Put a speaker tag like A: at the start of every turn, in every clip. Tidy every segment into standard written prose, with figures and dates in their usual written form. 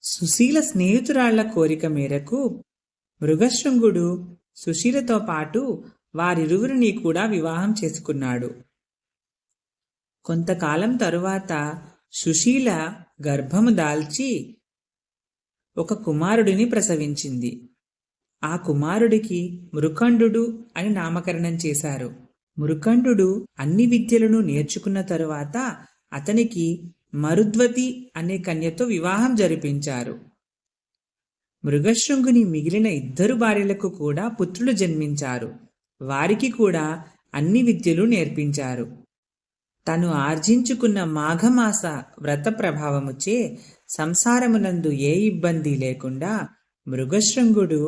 A: సుశీల స్నేహితురాళ్ల కోరిక మేరకు మృగశృంగుడు సుశీలతో పాటు వారిరువురిని కూడా వివాహం చేసుకున్నాడు. కొంతకాలం తరువాత సుశీల గర్భము దాల్చి ఒక కుమారుడిని ప్రసవించింది. ఆ కుమారుడికి మృకండు అని నామకరణం చేశారు. మృకండు అన్ని విద్యలను నేర్చుకున్న తరువాత అతనికి మరుద్వతి అనే కన్యతో వివాహం జరిపించారు. మృగశృంగుని మిగిలిన 2 భార్యలకు కూడా పుత్రులు జన్మించారు. వారికి కూడా అన్ని విద్యలు నేర్పించారు. తను ఆర్జించుకున్న మాఘమాస వ్రత ప్రభావముచే సంసారమునందు ఏ ఇబ్బంది లేకుండా మృగశృంగుడు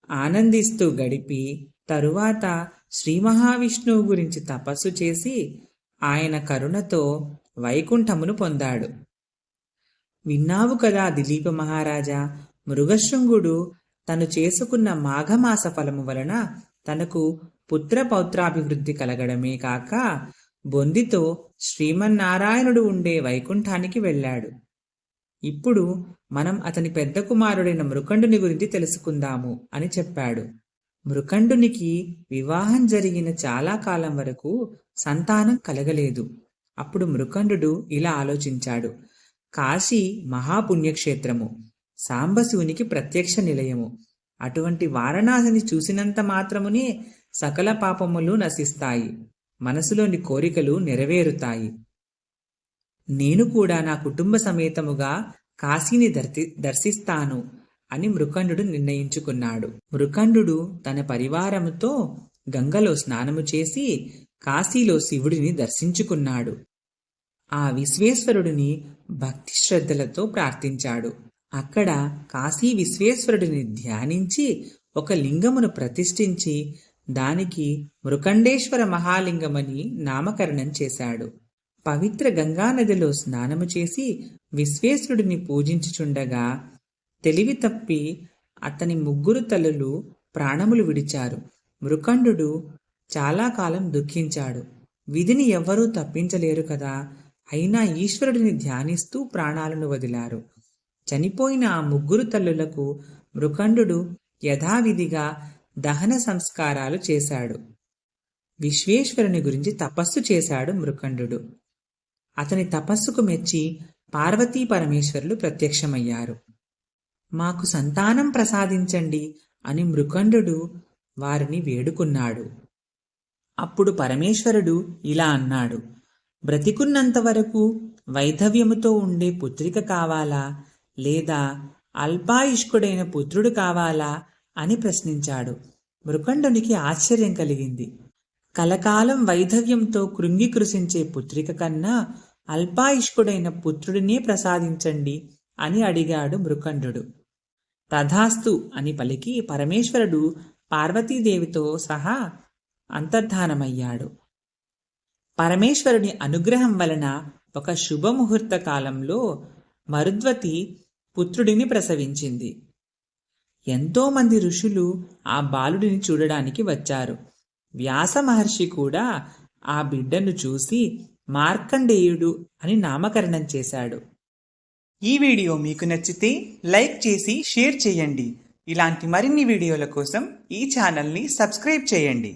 A: ఆనందిస్తూ గడిపి తరువాత శ్రీ మహావిష్ణువు గురించి తపస్సు చేసి ఆయన కరుణతో వైకుంఠమును పొందాడు. విన్నావు కదా దిలీప మహారాజా, మృగశృంగుడు తను చేసుకున్న మాఘమాస ఫలము వలన తనకు పుత్రపౌత్రాభివృద్ధి కలగడమే కాక బొందితో శ్రీమన్నారాయణుడు ఉండే వైకుంఠానికి వెళ్ళాడు. ఇప్పుడు మనం అతని పెద్ద కుమారుడైన మృకండుని గురించి తెలుసుకుందాము అని చెప్పాడు. మృకండునికి వివాహం జరిగిన చాలా కాలం వరకు సంతానం కలగలేదు. అప్పుడు మృకండు ఇలా ఆలోచించాడు. కాశీ మహాపుణ్యక్షేత్రము, సాంబశివునికి ప్రత్యక్ష నిలయము. అటువంటి వారణాసిని చూసినంత మాత్రమునే సకల పాపములు నశిస్తాయి, మనసులోని కోరికలు నెరవేరుతాయి. నేను కూడా నా కుటుంబ సమేతముగా కాశీని దర్శిస్తాను అని మృకండు నిర్ణయించుకున్నాడు. మృకండు తన పరివారముతో గంగలో స్నానము చేసి కాశీలో శివుడిని దర్శించుకున్నాడు. ఆ విశ్వేశ్వరుడిని భక్తి శ్రద్ధలతో ప్రార్థించాడు. అక్కడ కాశీ విశ్వేశ్వరుడిని ధ్యానించి ఒక లింగమును ప్రతిష్ఠించి దానికి మృకండేశ్వర మహాలింగమని నామకరణం చేశాడు. పవిత్ర గంగానదిలో స్నానము చేసి విశ్వేశ్వరుడిని పూజించుచుండగా తెలివి తప్పి అతని 3 తల్లులు ప్రాణములు విడిచారు. మృకండు చాలా కాలం దుఃఖించాడు. విధిని ఎవ్వరూ తప్పించలేరు కదా, అయినా ఈశ్వరుడిని ధ్యానిస్తూ ప్రాణాలను వదిలారు. చనిపోయిన ఆ 3 తల్లులకు మృకండు యథావిధిగా దహన సంస్కారాలు చేశాడు. విశ్వేశ్వరుని గురించి తపస్సు చేశాడు మృకండు. అతని తపస్సుకు మెచ్చి పార్వతీ పరమేశ్వరులు ప్రత్యక్షమయ్యారు. మాకు సంతానం ప్రసాదించండి అని మృకండు వారిని వేడుకున్నాడు. అప్పుడు పరమేశ్వరుడు ఇలా అన్నాడు. బ్రతికున్నంత వరకు వైధవ్యముతో ఉండే పుత్రిక కావాలా లేదా అల్పాయుష్కుడైన పుత్రుడు కావాలా అని ప్రశ్నించాడు. మృకండునికి ఆశ్చర్యం కలిగింది. కలకాలం వైధవ్యంతో కృంగి కృశించే పుత్రిక కన్నా అల్పాయుష్కుడైన పుత్రుడినే ప్రసాదించండి అని అడిగాడు మృకండు. తథాస్తు అని పలికి పరమేశ్వరుడు పార్వతీదేవితో సహా అంతర్ధానమయ్యాడు. పరమేశ్వరుని అనుగ్రహం వలన ఒక శుభముహూర్త కాలంలో మరుద్వతి పుత్రుడిని ప్రసవించింది. ఎంతోమంది ఋషులు ఆ బాలుడిని చూడడానికి వచ్చారు. వ్యాస మహర్షి కూడా ఆ బిడ్డను చూసి మార్కండేయుడు అని నామకరణం చేశాడు. ఈ వీడియో మీకు నచ్చితే లైక్ చేసి షేర్ చేయండి. ఇలాంటి మరిన్ని వీడియోల కోసం ఈ ఛానల్ని సబ్స్క్రైబ్ చేయండి.